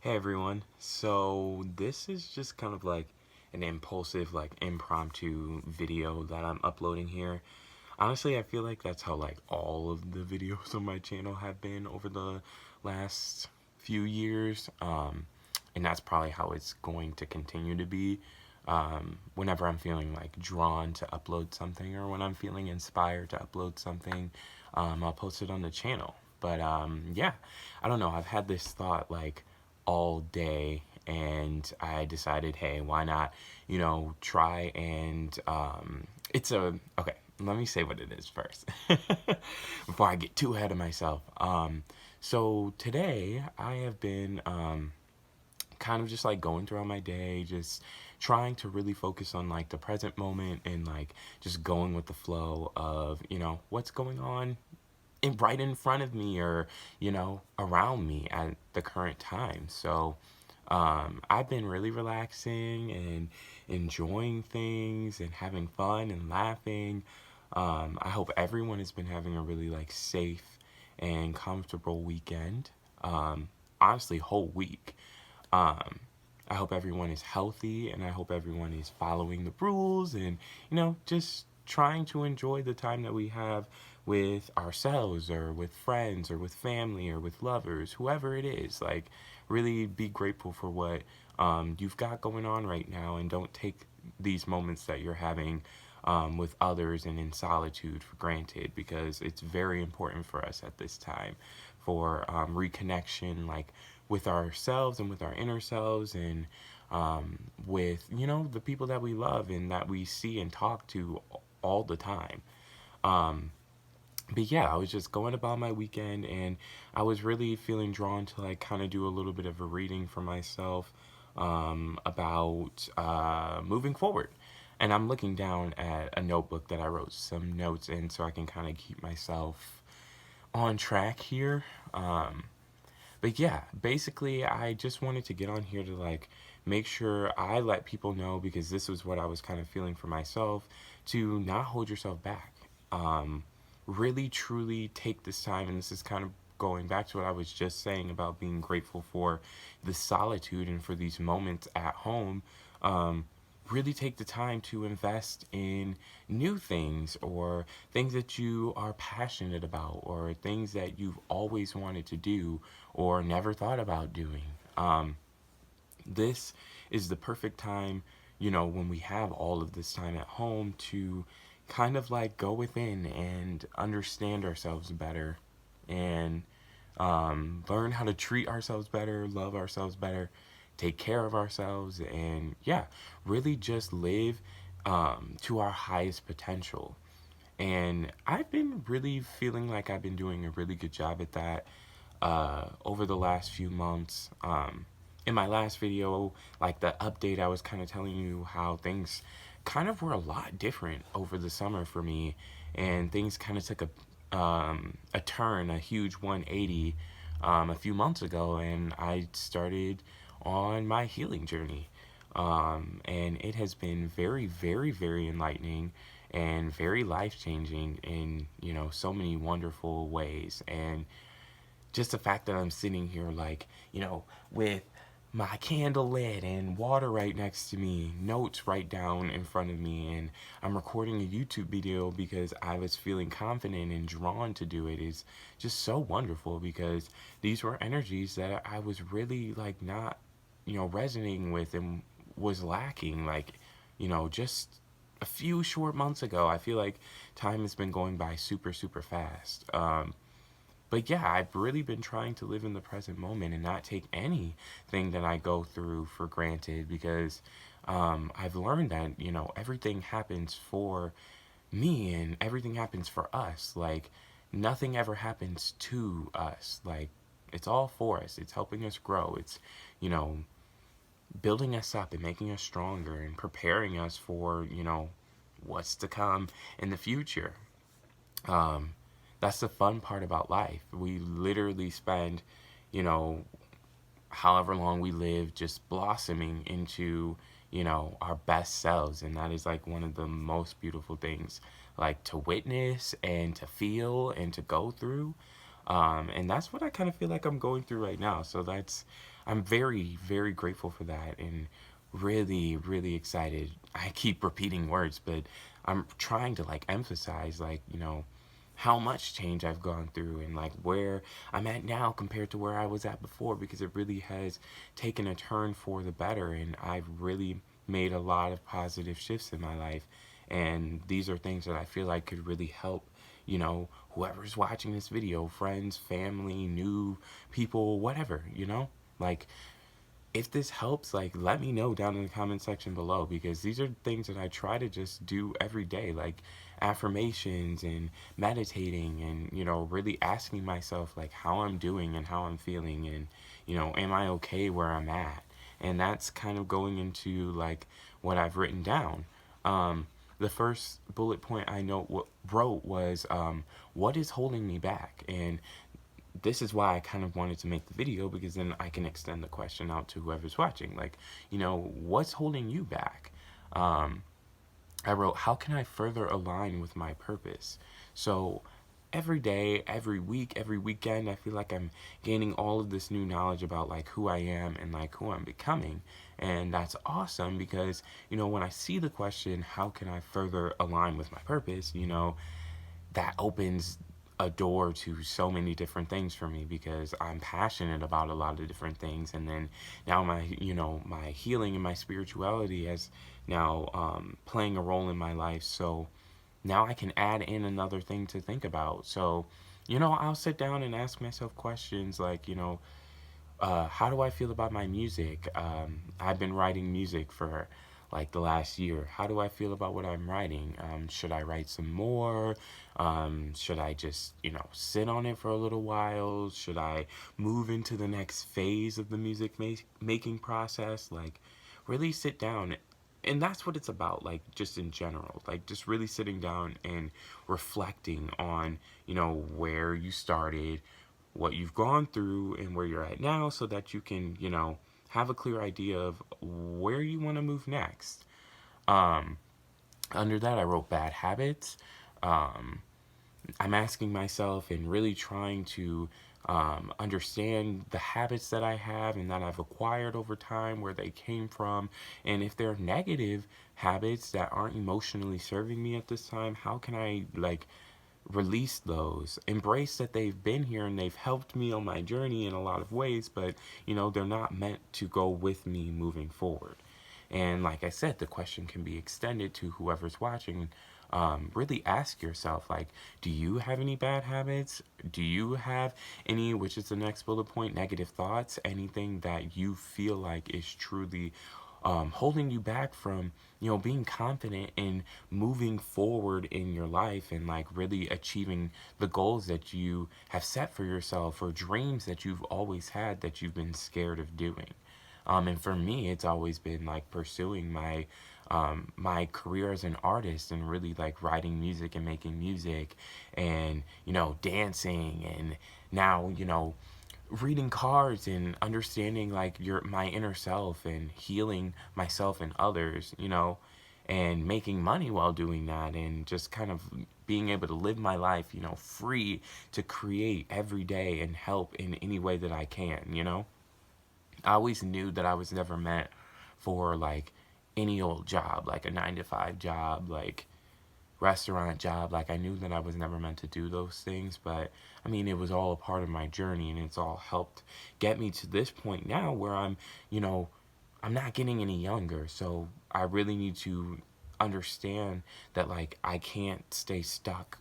Hey everyone. So this is just kind of like an impulsive, like impromptu video that I'm uploading here. Honestly, I feel like that's how like all of the videos on my channel have been over the last few years. And that's probably how it's going to continue to be. Whenever I'm feeling like drawn to upload something or when I'm feeling inspired to upload something, I'll post it on the channel. But yeah, I don't know. I've had this thought like all day and I decided, hey, why not, try and okay, let me say what it is first before I get too ahead of myself. So today I have been kind of just like going throughout my day, just trying to really focus on like the present moment and like just going with the flow of, what's going on right in front of me or, around me at the current time. So I've been really relaxing and enjoying things and having fun and laughing. I hope everyone has been having a really like safe and comfortable weekend. Honestly, whole week. Um, I hope everyone is healthy and I hope everyone is following the rules and, just trying to enjoy the time that we have with ourselves or with friends or with family or with lovers, whoever it is. Like, really be grateful for what you've got going on right now and don't take these moments that you're having with others and in solitude for granted because it's very important for us at this time for reconnection, like with ourselves and with our inner selves and with the people that we love and that we see and talk to all the time. um, but yeah, I was just going about my weekend and I was really feeling drawn to like kind of do a little bit of a reading for myself about moving forward. And I'm looking down at a notebook that I wrote some notes in so I can kind of keep myself on track here. But yeah, basically, I just wanted to get on here to like make sure I let people know because this was what I was kind of feeling for myself to not hold yourself back. Really, truly take this time, and this is kind of going back to what I was just saying about being grateful for the solitude and for these moments at home. Really take the time to invest in new things or things that you are passionate about or things that you've always wanted to do or never thought about doing. This is the perfect time, when we have all of this time at home to kind of like go within and understand ourselves better and learn how to treat ourselves better, love ourselves better, take care of ourselves, and yeah, really just live to our highest potential. And I've been really feeling like I've been doing a really good job at that over the last few months. In my last video, like the update, I was kind of telling you how things kind of were a lot different over the summer for me, and things kind of took a turn, a huge 180 a few months ago, and I started on my healing journey. And it has been very, very, very enlightening and very life changing in so many wonderful ways. And just the fact that I'm sitting here like, with my candle lit and water right next to me, notes right down in front of me, and I'm recording a YouTube video because I was feeling confident and drawn to do it is just so wonderful because these were energies that I was really like not, resonating with and was lacking like, just a few short months ago. I feel like time has been going by super, super fast. But yeah, I've really been trying to live in the present moment and not take anything that I go through for granted because I've learned that, everything happens for me and everything happens for us. Like, nothing ever happens to us. Like, it's all for us. It's helping us grow. It's, you know, building us up and making us stronger and preparing us for, what's to come in the future. Um, that's the fun part about life. We literally spend, you know, however long we live just blossoming into, our best selves. And that is like one of the most beautiful things, like to witness and to feel and to go through. And that's what I kind of feel like I'm going through right now. So that's I'm very, very grateful for that, and really, really excited. I keep repeating words, but I'm trying to like emphasize, like, how much change I've gone through, and like where I'm at now compared to where I was at before, because it really has taken a turn for the better, and I've really made a lot of positive shifts in my life. And these are things that I feel like could really help, whoever's watching this video, friends, family, new people, whatever, like, if this helps, like, let me know down in the comment section below, because these are things that I try to just do every day, like affirmations and meditating, and really asking myself like how I'm doing and how I'm feeling, and am I okay where I'm at. And that's kind of going into like what I've written down. The first bullet point I wrote was, what is holding me back? And this is why I kind of wanted to make the video, because then I can extend the question out to whoever's watching. Like, what's holding you back? Um, I wrote, how can I further align with my purpose? So every day, every week, every weekend, I feel like I'm gaining all of this new knowledge about like who I am and like who I'm becoming. And that's awesome, because, when I see the question, how can I further align with my purpose? That opens a door to so many different things for me, because I'm passionate about a lot of different things. And then now my healing and my spirituality has now playing a role in my life. So now I can add in another thing to think about. So I'll sit down and ask myself questions like, how do I feel about my music? I've been writing music for like the last year. How do I feel about what I'm writing? Should I write some more? Should I just, sit on it for a little while? Should I move into the next phase of the music making process? Like, really sit down. And that's what it's about, like, just in general. Like, just really sitting down and reflecting on, where you started, what you've gone through, and where you're at now, so that you can, have a clear idea of where you want to move next. Um, Under that, I wrote bad habits. Um, I'm asking myself and really trying to understand the habits that I have and that I've acquired over time, where they came from, and if they're negative habits that aren't emotionally serving me at this time, how can I like release those, embrace that they've been here and they've helped me on my journey in a lot of ways, but they're not meant to go with me moving forward. And like I said, the question can be extended to whoever's watching. Really ask yourself, like, do you have any bad habits? Do you have any, which is the next bullet point, negative thoughts? Anything that you feel like is truly holding you back from, being confident in moving forward in your life, and like really achieving the goals that you have set for yourself, or dreams that you've always had that you've been scared of doing. And for me, it's always been like pursuing my career as an artist, and really like writing music and making music, and dancing, and now reading cards and understanding like my inner self, and healing myself and others, and making money while doing that, and just kind of being able to live my life, free to create every day and help in any way that I can. I always knew that I was never meant for like any old job, like a 9 to 5 job, like restaurant job. Like, I knew that I was never meant to do those things, but I mean, it was all a part of my journey, and it's all helped get me to this point now, where I'm not getting any younger. So I really need to understand that like I can't stay stuck,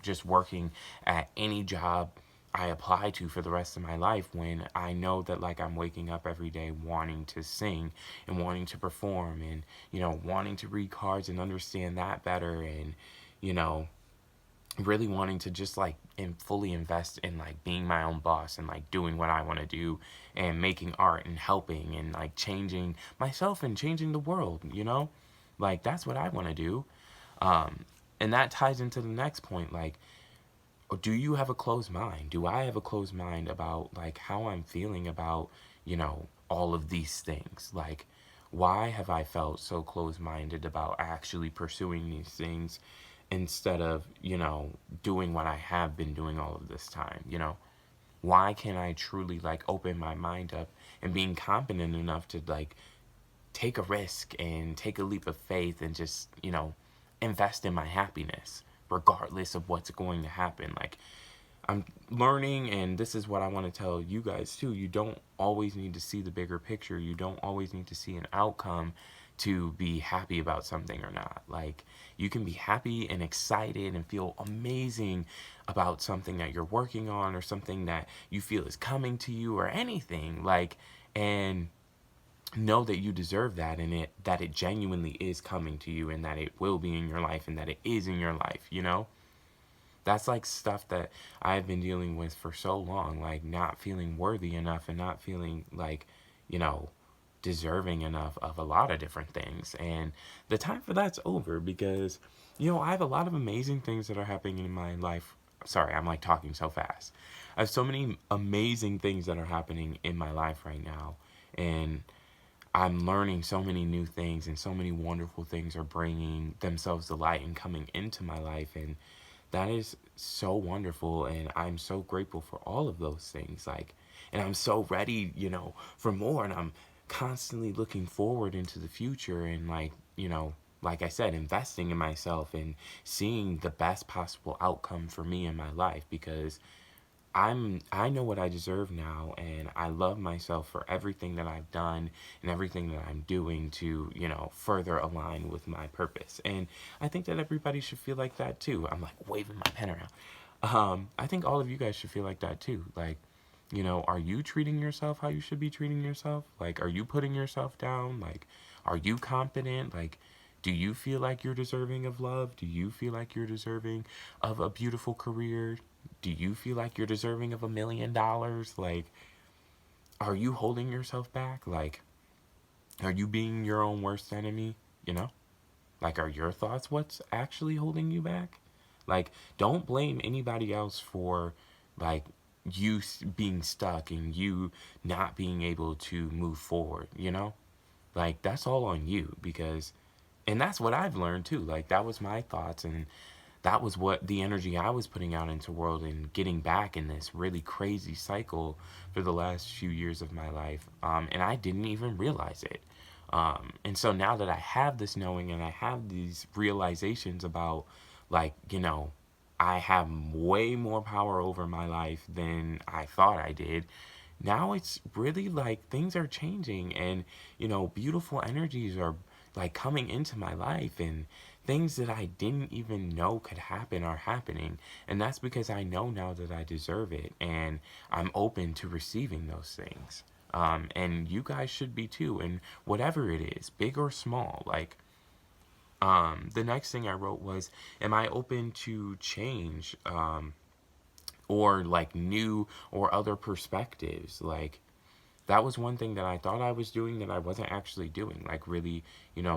just working at any job I apply to for the rest of my life, when I know that like I'm waking up every day wanting to sing and wanting to perform, and wanting to read cards and understand that better, and you know really wanting to just like and fully invest in like being my own boss, and like doing what I want to do, and making art and helping, and like changing myself and changing the world. Like, that's what I want to do. um and that ties into the next point, like, do you have a closed mind? Do I have a closed mind about like how I'm feeling about, all of these things? Like, why have I felt so closed minded about actually pursuing these things, instead of, doing what I have been doing all of this time? Why can't I truly like open my mind up and being confident enough to like take a risk and take a leap of faith and just, invest in my happiness regardless of what's going to happen. Like, I'm learning, and this is what I want to tell you guys too. You don't always need to see the bigger picture. You don't always need to see an outcome to be happy about something or not. Like, you can be happy and excited and feel amazing about something that you're working on or something that you feel is coming to you or anything. Like, and know that you deserve that, and it genuinely is coming to you, and that it will be in your life, and that it is in your life. That's like stuff that I've been dealing with for so long, like not feeling worthy enough and not feeling like, you know, deserving enough of a lot of different things. And the time for that's over because, I have a lot of amazing things that are happening in my life. Sorry, I'm like talking so fast. I have so many amazing things that are happening in my life right now. And I'm learning so many new things, and so many wonderful things are bringing themselves to light and coming into my life. And that is so wonderful, and I'm so grateful for all of those things. Like, and I'm so ready, for more, and I'm constantly looking forward into the future, and like I said, investing in myself and seeing the best possible outcome for me in my life, because I know what I deserve now, and I love myself for everything that I've done and everything that I'm doing to, further align with my purpose. And I think that everybody should feel like that too. I'm like waving my pen around. I think all of you guys should feel like that too. Like, are you treating yourself how you should be treating yourself? Like, are you putting yourself down? Like, are you confident? Like, do you feel like you're deserving of love? Do you feel like you're deserving of a beautiful career? Do you feel like you're deserving of $1 million? Like, are you holding yourself back? Like, are you being your own worst enemy? You know? Like, are your thoughts what's actually holding you back? Like, don't blame anybody else for, like, you being stuck and you not being able to move forward? Like, that's all on you, because, and that's what I've learned too. Like, that was my thoughts, and that was what the energy I was putting out into the world, and getting back in this really crazy cycle for the last few years of my life. And I didn't even realize it. And so now that I have this knowing, and I have these realizations about, like, I have way more power over my life than I thought I did. Now it's really like things are changing, and, beautiful energies are like coming into my life, and things that I didn't even know could happen are happening. And that's because I know now that I deserve it, and I'm open to receiving those things. And you guys should be too, and whatever it is, big or small. Like, the next thing I wrote was, am I open to change, or like new or other perspectives? Like, that was one thing that I thought I was doing that I wasn't actually doing. Like, really,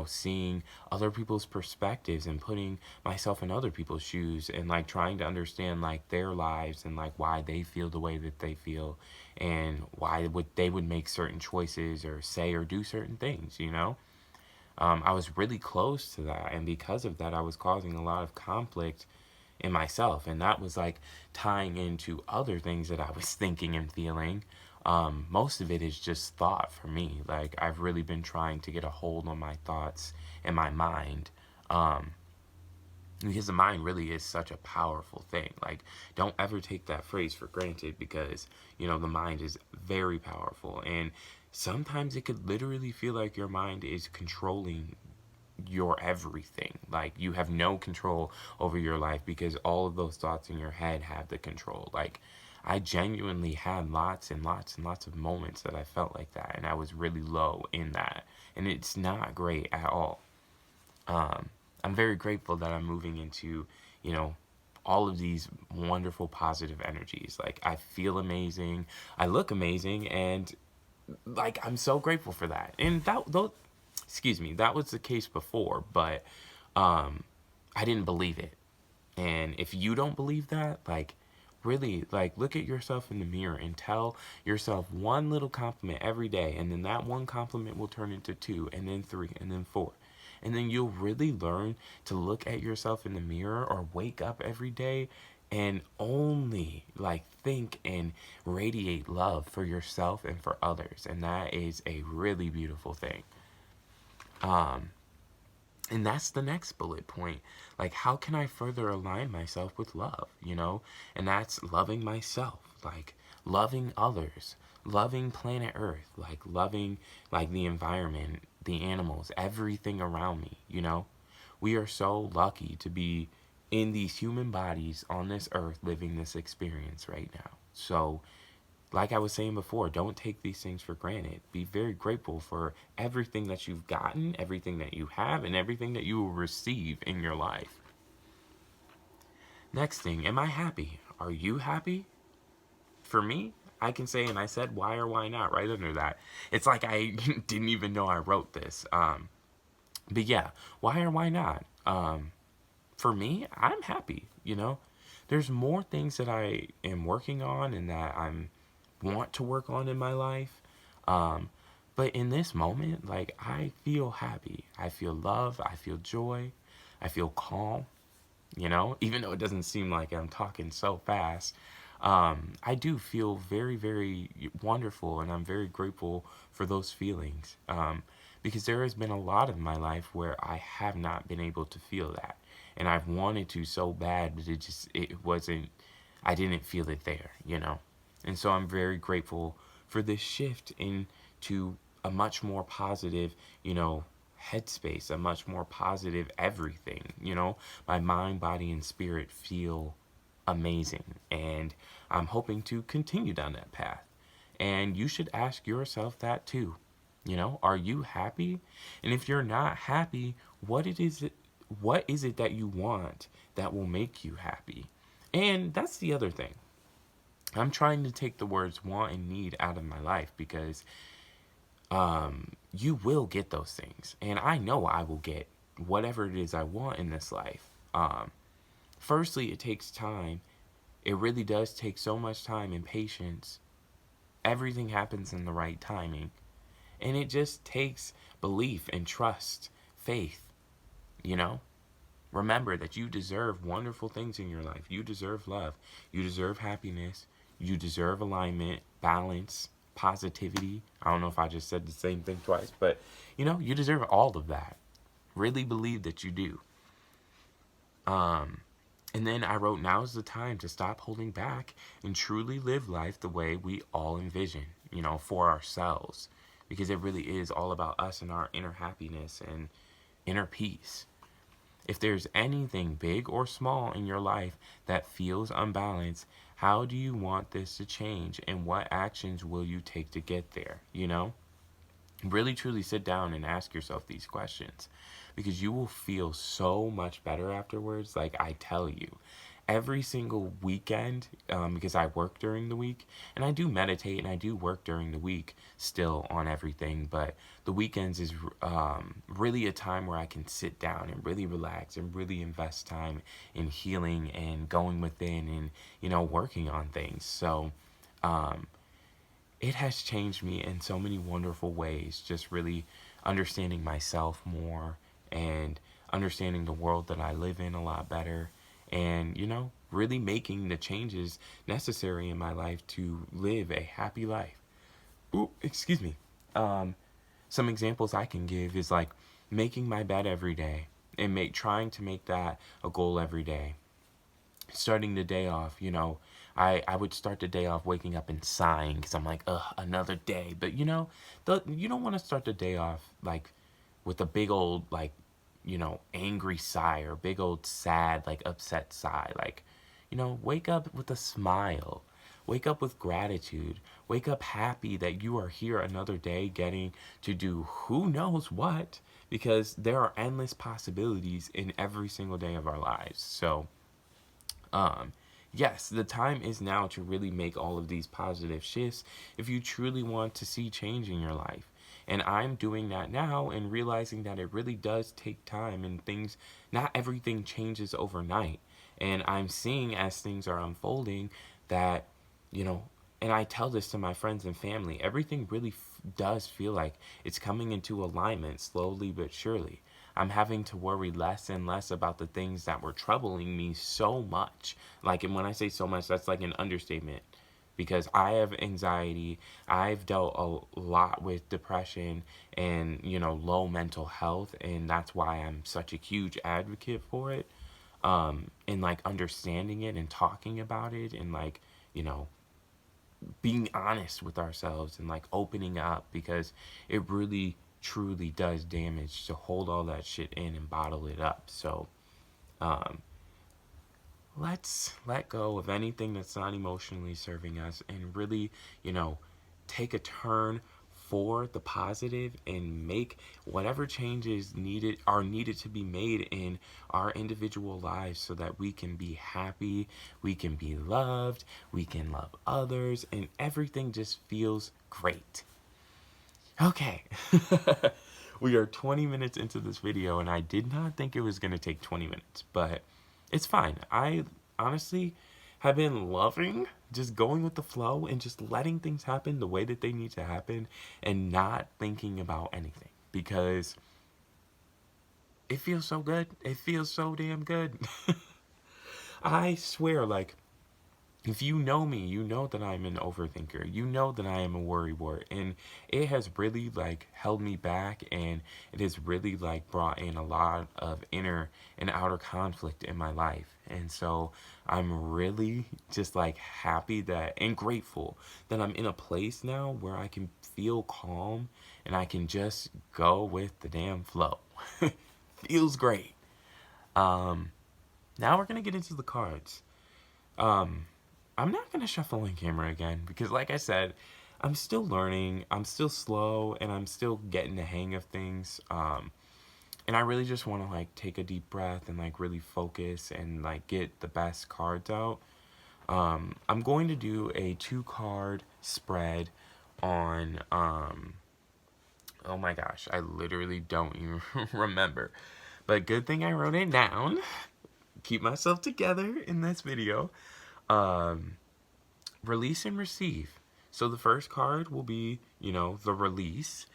seeing other people's perspectives and putting myself in other people's shoes, and like trying to understand like their lives, and like why they feel the way that they feel, and why they would make certain choices or say or do certain things. I was really close to that, and because of that, I was causing a lot of conflict in myself, and that was like tying into other things that I was thinking and feeling. Most of it is just thought for me. Like, I've really been trying to get a hold on my thoughts and my mind, because the mind really is such a powerful thing. Like, don't ever take that phrase for granted, because the mind is very powerful, and sometimes it could literally feel like your mind is controlling your everything. Like, you have no control over your life, because all of those thoughts in your head have the control. Like, I genuinely had lots and lots and lots of moments that I felt like that, and I was really low in that, and it's not great at all. I'm very grateful that I'm moving into, you know, all of these wonderful positive energies. Like, I feel amazing, I look amazing, and like, I'm so grateful for that. And that, though, excuse me, that was the case before, but I didn't believe it. And if you don't believe that, like, really, like, look at yourself in the mirror and tell yourself one little compliment every day, and then that one compliment will turn into two, and then three, and then four. And then you'll really learn to look at yourself in the mirror, or wake up every day and only like think and radiate love for yourself and for others. And that is a really beautiful thing. Um, and that's the next bullet point. Like, how can I further align myself with love, you know? And that's loving myself, like loving others, loving planet Earth, like loving like the environment, the animals, everything around me, you know? We are so lucky to be in these human bodies on this earth living this experience right now. So like I was saying before, don't take these things for granted. Be very grateful for everything that you've gotten, everything that you have, and everything that you will receive in your life. Next thing, am I happy? Are you happy? For me, I can say, and I said why or why not right under that. It's like I didn't even know I wrote this. But yeah, why or why not? For me, I'm happy, you know? There's more things that I am working on and that I'm want to work on in my life. Um, but in this moment, like I feel happy. I feel love. I feel joy. I feel calm. You know, even though it doesn't seem like I'm talking so fast, I do feel very, very wonderful, and I'm very grateful for those feelings. Because there has been a lot of my life where I have not been able to feel that, and I've wanted to so bad, but it wasn't. I didn't feel it there, you know. And so I'm very grateful for this shift into a much more positive, you know, headspace, a much more positive everything, you know. My mind, body, and spirit feel amazing. And I'm hoping to continue down that path. And you should ask yourself that too. You know, are you happy? And if you're not happy, what is it that you want that will make you happy? And that's the other thing. I'm trying to take the words want and need out of my life because you will get those things. And I know I will get whatever it is I want in this life. Firstly, it takes time. It really does take so much time and patience. Everything happens in the right timing. And it just takes belief and trust, faith, you know? Remember that you deserve wonderful things in your life. You deserve love. You deserve happiness. You deserve alignment, balance, positivity. I don't know if I just said the same thing twice, but you know, you deserve all of that. Really believe that you do. And then I wrote, now's the time to stop holding back and truly live life the way we all envision, you know, for ourselves. Because it really is all about us and our inner happiness and inner peace. If there's anything big or small in your life that feels unbalanced, how do you want this to change and what actions will you take to get there? You know? Really truly sit down and ask yourself these questions because you will feel so much better afterwards. Like I tell you, every single weekend, because I work during the week and I do meditate and I do work during the week still on everything, but the weekends is really a time where I can sit down and really relax and really invest time in healing and going within and, you know, working on things. So, it has changed me in so many wonderful ways, just really understanding myself more and understanding the world that I live in a lot better and, you know, really making the changes necessary in my life to live a happy life. Ooh, excuse me. Um, some examples I can give is like making my bed every day and trying to make that a goal every day. Starting the day off, you know, I would start the day off waking up and sighing because I'm like, ugh, another day. But you know, you don't want to start the day off like with a big old like, you know, angry sigh or big old sad like upset sigh. Like, you know, wake up with a smile. Wake up with gratitude. Wake up happy that you are here another day getting to do who knows what because there are endless possibilities in every single day of our lives. So, um, yes, the time is now to really make all of these positive shifts if you truly want to see change in your life. And I'm doing that now and realizing that it really does take time and things, not everything changes overnight. And I'm seeing as things are unfolding that, you know, and I tell this to my friends and family, everything really does feel like it's coming into alignment slowly but surely. I'm having to worry less and less about the things that were troubling me so much. Like, and when I say so much, that's like an understatement, because I have anxiety. I've dealt a lot with depression and, low mental health, and that's why I'm such a huge advocate for it. And like understanding it and talking about it, and like, you know, being honest with ourselves and like opening up, because it really truly does damage to hold all that shit in and bottle it up. So, um, let's let go of anything that's not emotionally serving us and really, you know, take a turn for the positive and make whatever changes needed to be made in our individual lives, so that we can be happy, we can be loved, we can love others, and everything just feels great. Okay. We are 20 minutes into this video, and I did not think it was going to take 20 minutes, but it's fine. I honestly have been loving just going with the flow and just letting things happen the way that they need to happen, and not thinking about anything, because it feels so good. It feels so damn good. I swear, like, if you know me, you know that I'm an overthinker. You know that I am a worrywart. And it has really like held me back, and it has really like brought in a lot of inner and outer conflict in my life. And so I'm really just like happy that and grateful that I'm in a place now where I can feel calm and I can just go with the damn flow. Feels great. Um, Now we're gonna get into the cards. Um, I'm not going to shuffle in camera again, because like I said, I'm still learning, I'm still slow, and I'm still getting the hang of things. And I really just want to like take a deep breath and like really focus and like get the best cards out. I'm going to do a 2-card spread on, oh my gosh, I literally don't even remember. But good thing I wrote it down. Keep myself together in this video. Um, Release and receive. So the first card will be, the release.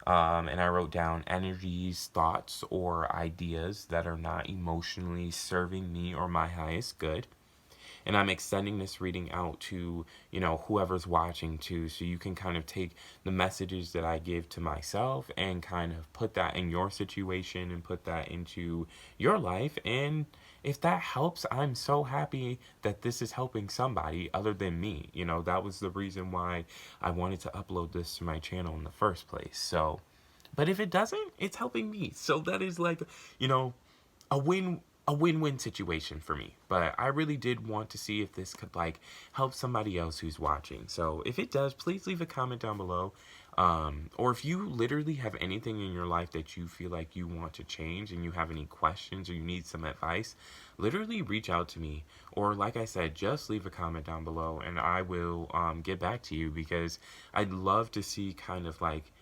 And I wrote down energies, thoughts, or ideas that are not emotionally serving me or my highest good. And I'm extending this reading out to, whoever's watching too. So you can kind of take the messages that I give to myself and kind of put that in your situation and put that into your life. And if that helps, I'm so happy that this is helping somebody other than me. That was the reason why I wanted to upload this to my channel in the first place. So, but if it doesn't, it's helping me. So that is like, you know, a win-win situation for me. But I really did want to see if this could like help somebody else who's watching. So if it does, please leave a comment down below. Or if you literally have anything in your life that you feel like you want to change, and you have any questions or you need some advice, literally reach out to me. Or like I said, just leave a comment down below, and I will get back to you, because I'd love to see kind of like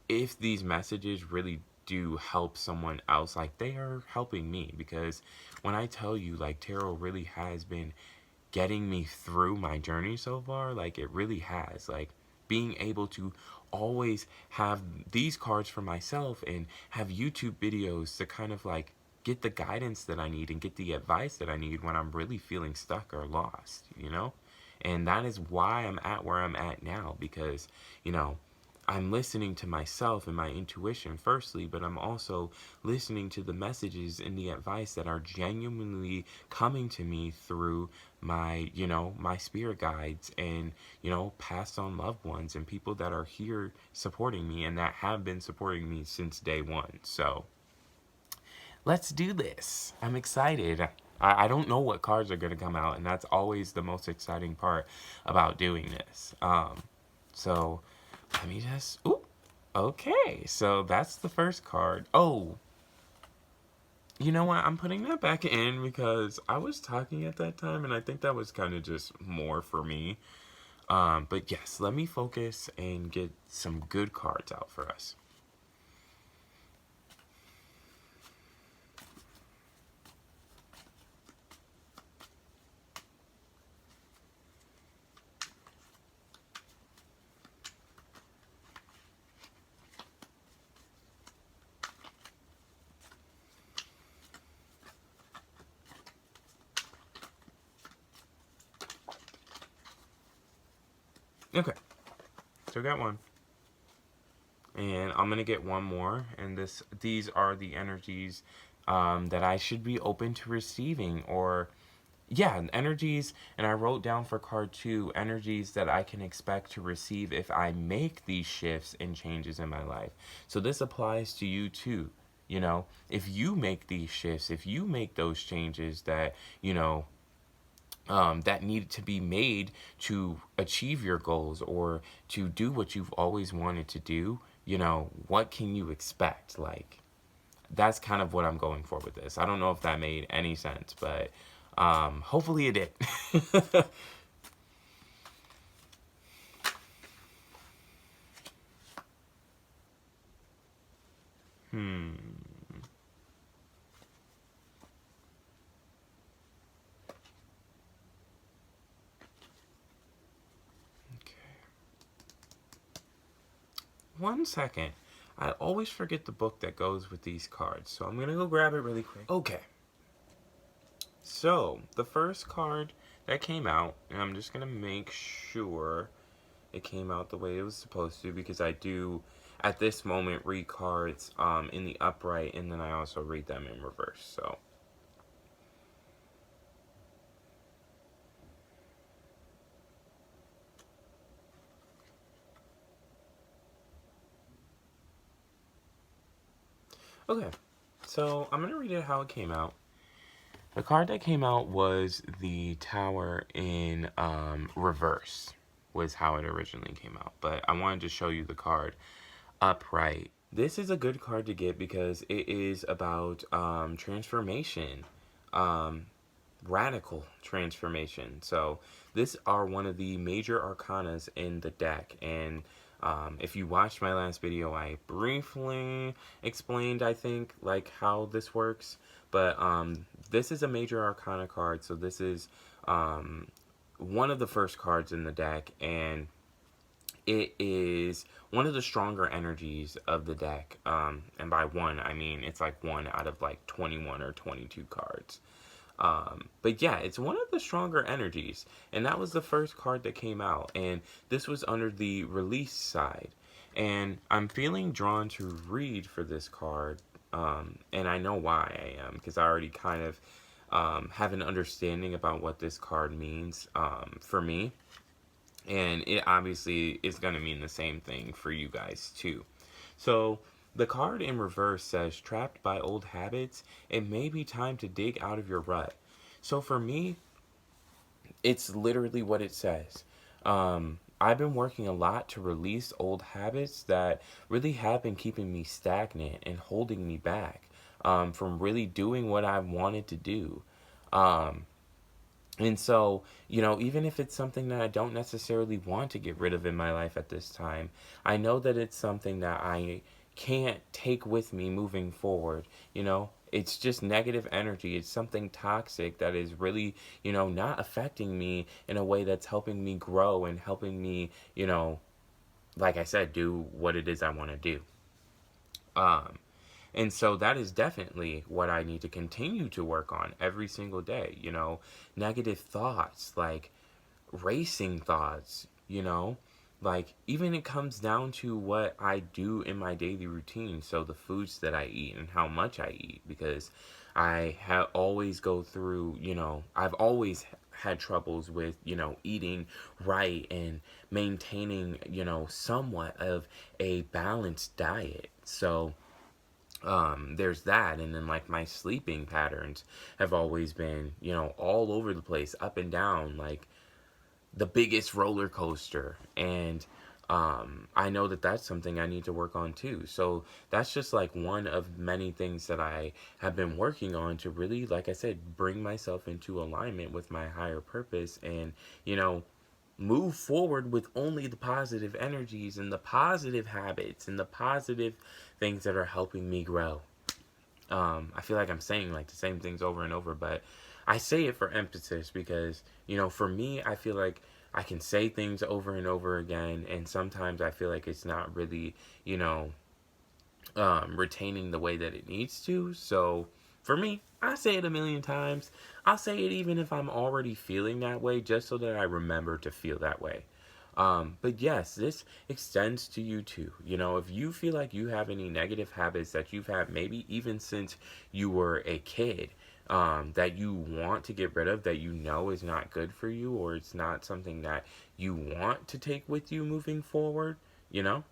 if these messages really do help someone else, like they are helping me. Because when I tell you, like, tarot really has been getting me through my journey so far, like it really has, like being able to always have these cards for myself and have YouTube videos to kind of like get the guidance that I need and get the advice that I need when I'm really feeling stuck or lost. And that is why I'm at where I'm at now, because, you know, I'm listening to myself and my intuition firstly, but I'm also listening to the messages and the advice that are genuinely coming to me through my, my spirit guides and, passed on loved ones and people that are here supporting me and that have been supporting me since day one. So let's do this. I'm excited. I don't know what cards are going to come out, and that's always the most exciting part about doing this. So let me just... Ooh, okay, so that's the first card. Oh, you know what? I'm putting that back in because I was talking at that time, and I think that was kind of just more for me. But yes, let me focus and get some good cards out for us. still got one. And I'm going to get one more. And these are the energies that I should be open to receiving. Or, yeah, energies. And I wrote down for card 2, energies that I can expect to receive if I make these shifts and changes in my life. So this applies to you too. You know, if you make these shifts, if you make those changes that, that need to be made to achieve your goals or to do what you've always wanted to do, what can you expect? Like, that's kind of what I'm going for with this. I don't know if that made any sense, but hopefully it did. Hmm. Okay. One second. I always forget the book that goes with these cards, so I'm gonna go grab it really quick. Okay. So, the first card that came out, and I'm just gonna make sure it came out the way it was supposed to, because I do, at this moment, read cards in the upright, and then I also read them in reverse, so. Okay, so I'm gonna read it how it came out. The card that came out was the Tower in reverse, was how it originally came out. But I wanted to show you the card upright. This is a good card to get because it is about transformation, um, radical transformation. So this are one of the major arcanas in the deck, and if you watched my last video, I briefly explained, I think, like how this works. But this is a major arcana card, so this is one of the first cards in the deck, and it is one of the stronger energies of the deck. And by one, I mean it's like one out of like 21 or 22 cards. But yeah, it's one of the stronger energies, and that was the first card that came out, and this was under the release side. And I'm feeling drawn to read for this card, and I know why I am, because I already kind of have an understanding about what this card means for me, and it obviously is going to mean the same thing for you guys too. So the card in reverse says, trapped by old habits, it may be time to dig out of your rut. So for me, it's literally what it says. I've been working a lot to release old habits that really have been keeping me stagnant and holding me back from really doing what I wanted to do. Um, and so, even if it's something that I don't necessarily want to get rid of in my life at this time, I know that it's something that I can't take with me moving forward. It's just negative energy. It's something toxic that is really, not affecting me in a way that's helping me grow and helping me, like I said, do what it is I want to do. Um, and so that is definitely what I need to continue to work on every single day. Negative thoughts, like racing thoughts, like even it comes down to what I do in my daily routine. So the foods that I eat and how much I eat, because I have always go through, I've always had troubles with, eating right and maintaining, somewhat of a balanced diet. So, there's that. And then like my sleeping patterns have always been, all over the place, up and down, like the biggest roller coaster. And I know that that's something I need to work on too. So that's just like one of many things that I have been working on to really, like I said, bring myself into alignment with my higher purpose, and move forward with only the positive energies and the positive habits and the positive things that are helping me grow. I feel like I'm saying like the same things over and over, but I say it for emphasis because, for me, I feel like I can say things over and over again, and sometimes I feel like it's not really, retaining the way that it needs to. So for me, I say it a million times. I'll say it even if I'm already feeling that way, just so that I remember to feel that way. But yes, this extends to you too. You know, if you feel like you have any negative habits that you've had, maybe even since you were a kid, that you want to get rid of, that you know is not good for you, or it's not something that you want to take with you moving forward, you know,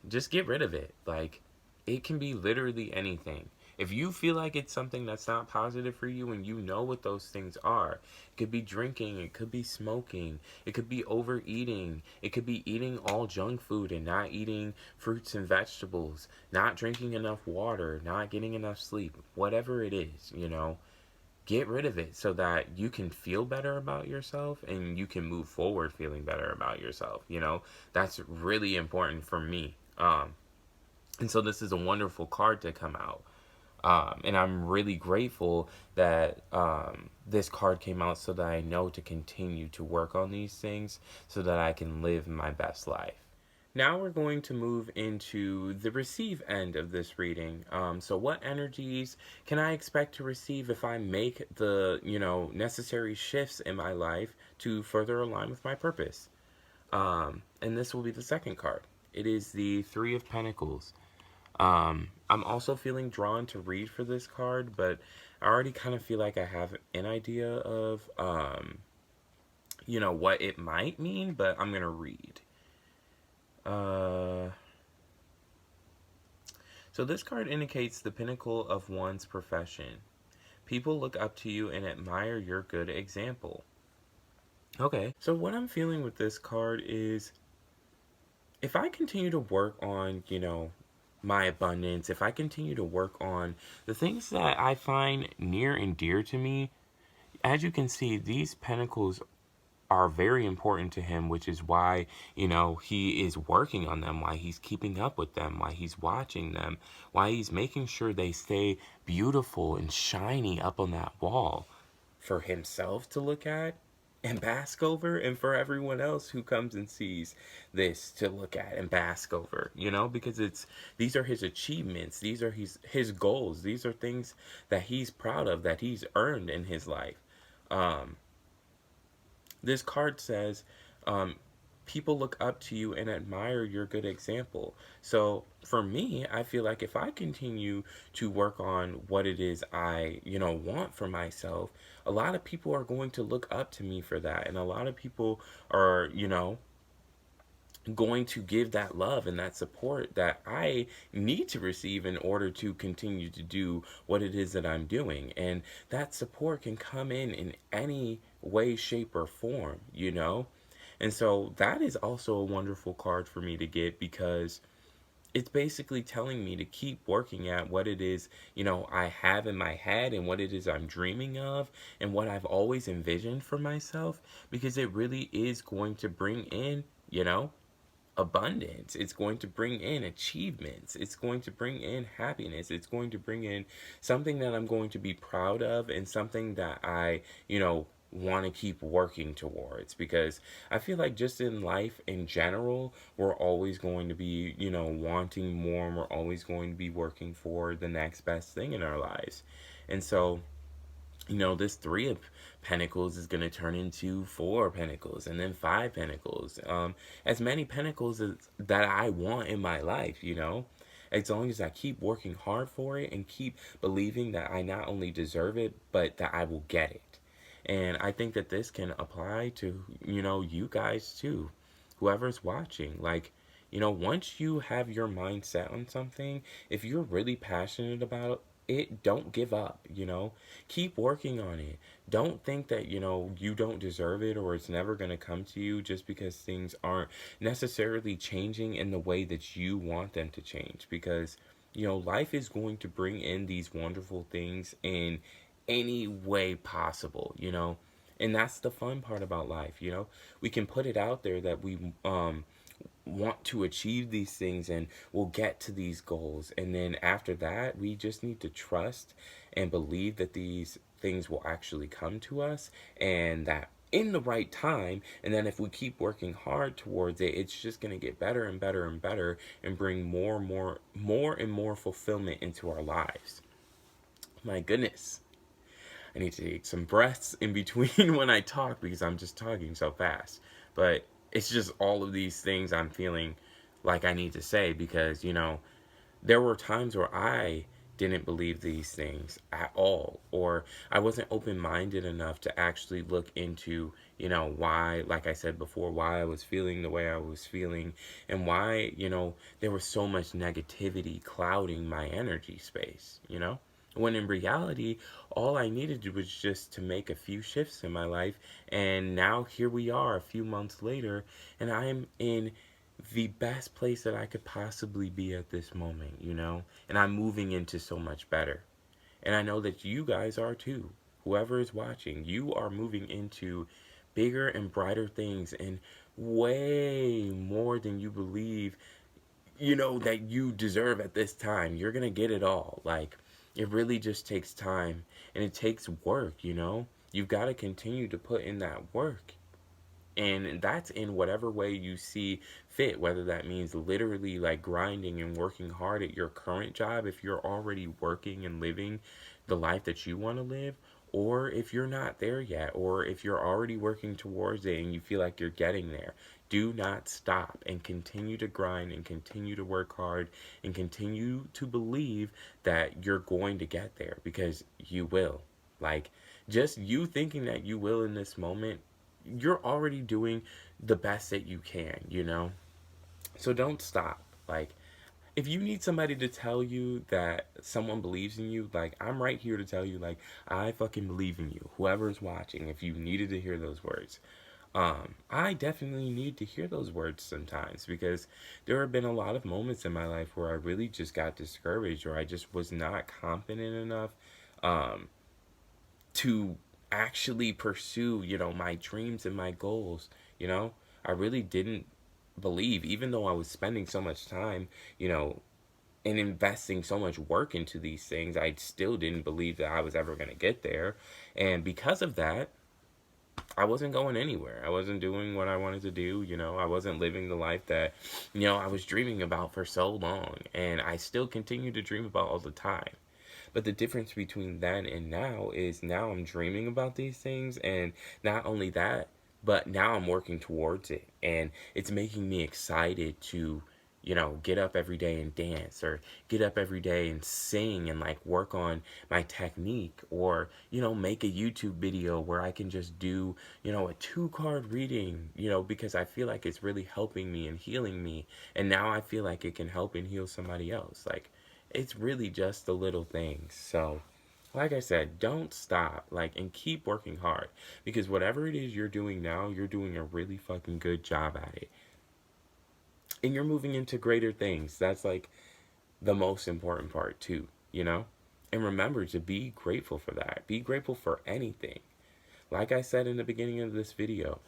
just get rid of it. Like, it can be literally anything. If you feel like it's something that's not positive for you and you know what those things are, it could be drinking, it could be smoking, it could be overeating, it could be eating all junk food and not eating fruits and vegetables, not drinking enough water, not getting enough sleep, whatever it is, you know, get rid of it so that you can feel better about yourself and you can move forward feeling better about yourself, you know. That's really important for me. And so this is a wonderful card to come out. And I'm really grateful that this card came out so that I know to continue to work on these things so that I can live my best life. Now we're going to move into the receive end of this reading. So what energies can I expect to receive if I make the, necessary shifts in my life to further align with my purpose? And this will be the second card. It is the Three of Pentacles. I'm also feeling drawn to read for this card, but I already kind of feel like I have an idea of, what it might mean, but I'm going to read. So this card indicates the pinnacle of one's profession. People look up to you and admire your good example. Okay, so what I'm feeling with this card is if I continue to work on, my abundance, if I continue to work on the things that I find near and dear to me, as you can see, these pentacles are very important to him, which is why, he is working on them, why he's keeping up with them, why he's watching them, why he's making sure they stay beautiful and shiny up on that wall for himself to look at and bask over, and for everyone else who comes and sees this to look at and bask over, because these are his achievements, these are his goals, these are things that he's proud of, that he's earned in his life. This card says, people look up to you and admire your good example. So for me, I feel like if I continue to work on what it is I, want for myself, a lot of people are going to look up to me for that. And a lot of people are, going to give that love and that support that I need to receive in order to continue to do what it is that I'm doing. And that support can come in any way, shape, or form, And so that is also a wonderful card for me to get because it's basically telling me to keep working at what it is, I have in my head and what it is I'm dreaming of and what I've always envisioned for myself because it really is going to bring in, abundance. It's going to bring in achievements. It's going to bring in happiness. It's going to bring in something that I'm going to be proud of and something that I, want to keep working towards because I feel like just in life in general, we're always going to be, wanting more and we're always going to be working for the next best thing in our lives. And so this Three of Pentacles is going to turn into Four of Pentacles and then Five Pentacles. As many Pentacles as that I want in my life, As long as I keep working hard for it and keep believing that I not only deserve it, but that I will get it. And I think that this can apply to, you guys too, whoever's watching. Like, once you have your mind set on something, if you're really passionate about it, don't give up, keep working on it. Don't think that, you don't deserve it or it's never going to come to you just because things aren't necessarily changing in the way that you want them to change. Because, life is going to bring in these wonderful things in any way possible, and that's the fun part about life, we can put it out there that we want to achieve these things and we'll get to these goals, and then after that we just need to trust and believe that these things will actually come to us and that in the right time, and then if we keep working hard towards it, it's just going to get better and better and better and bring more and more fulfillment into our lives. My goodness, I need to take some breaths in between when I talk because I'm just talking so fast. But it's just all of these things I'm feeling like I need to say because, you know, there were times where I didn't believe these things at all, or I wasn't open minded enough to actually look into, you know, why, like I said before, why I was feeling the way I was feeling, and why, you know, there was so much negativity clouding my energy space, you know? When in reality, all I needed was just to make a few shifts in my life, and now here we are a few months later, and I am in the best place that I could possibly be at this moment, you know? And I'm moving into so much better. And I know that you guys are too. Whoever is watching, you are moving into bigger and brighter things and way more than you believe, you know, that you deserve at this time. You're going to get it all. Like, it really just takes time and it takes work, you know? You've got to continue to put in that work. And that's in whatever way you see fit, whether that means literally like grinding and working hard at your current job if you're already working and living the life that you want to live, or if you're not there yet, or if you're already working towards it and you feel like you're getting there. Do not stop and continue to grind and continue to work hard and continue to believe that you're going to get there because you will. Like, just you thinking that you will in this moment, you're already doing the best that you can, you know? So don't stop. Like, if you need somebody to tell you that someone believes in you, like, I'm right here to tell you, like, I fucking believe in you. Whoever's watching, if you needed to hear those words. I definitely need to hear those words sometimes because there have been a lot of moments in my life where I really just got discouraged or I just was not confident enough um, to actually pursue, you know, my dreams and my goals, you know? I really didn't believe, even though I was spending so much time, you know, and investing so much work into these things, I still didn't believe that I was ever going to get there. And because of that, I wasn't going anywhere. I wasn't doing what I wanted to do, you know. I wasn't living the life that, you know, I was dreaming about for so long. And I still continue to dream about all the time. But the difference between then and now is now I'm dreaming about these things, and not only that, but now I'm working towards it, and it's making me excited to, you know, get up every day and dance, or get up every day and sing and like work on my technique, or, you know, make a YouTube video where I can just do, you know, a 2 card reading, you know, because I feel like it's really helping me and healing me, and now I feel like it can help and heal somebody else. Like, it's really just the little things. So, like I said, don't stop, like, and keep working hard because whatever it is you're doing now, you're doing a really fucking good job at it. And you're moving into greater things. That's like the most important part, too, you know? And remember to be grateful for that. Be grateful for anything. Like I said in the beginning of this video,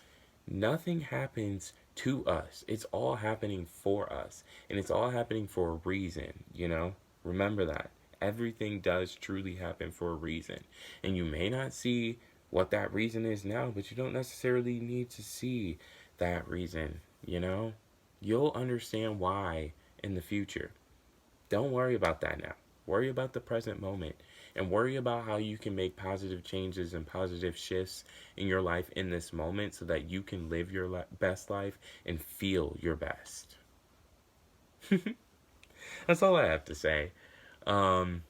nothing happens to us. It's all happening for us. And it's all happening for a reason, you know? Remember that. Everything does truly happen for a reason. And you may not see what that reason is now, but you don't necessarily need to see that reason, you know? You'll understand why in the future. Don't worry about that now. Worry about the present moment and worry about how you can make positive changes and positive shifts in your life in this moment so that you can live your best life and feel your best. That's all I have to say. Um,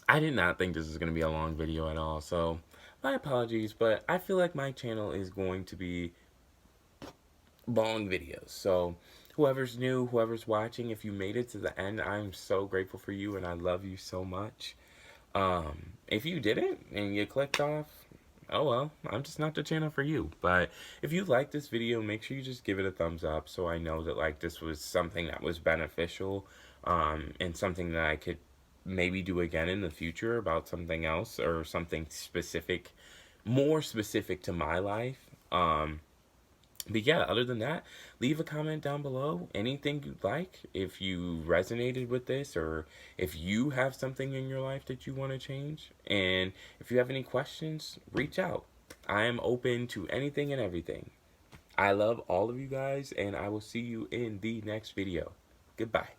I did not think this was going to be a long video at all, so my apologies, but I feel like my channel is going to be long videos. So whoever's new, whoever's watching, if you made it to the end, I'm so grateful for you and I love you so much. If you didn't and you clicked off, oh well, I'm just not the channel for you. But if you like this video, make sure you just give it a thumbs up so I know that like this was something that was beneficial, and something that I could maybe do again in the future about something else or something specific, more specific to my life. But yeah, other than that, leave a comment down below. Anything you'd like. If you resonated with this or if you have something in your life that you want to change. And if you have any questions, reach out. I am open to anything and everything. I love all of you guys and I will see you in the next video. Goodbye.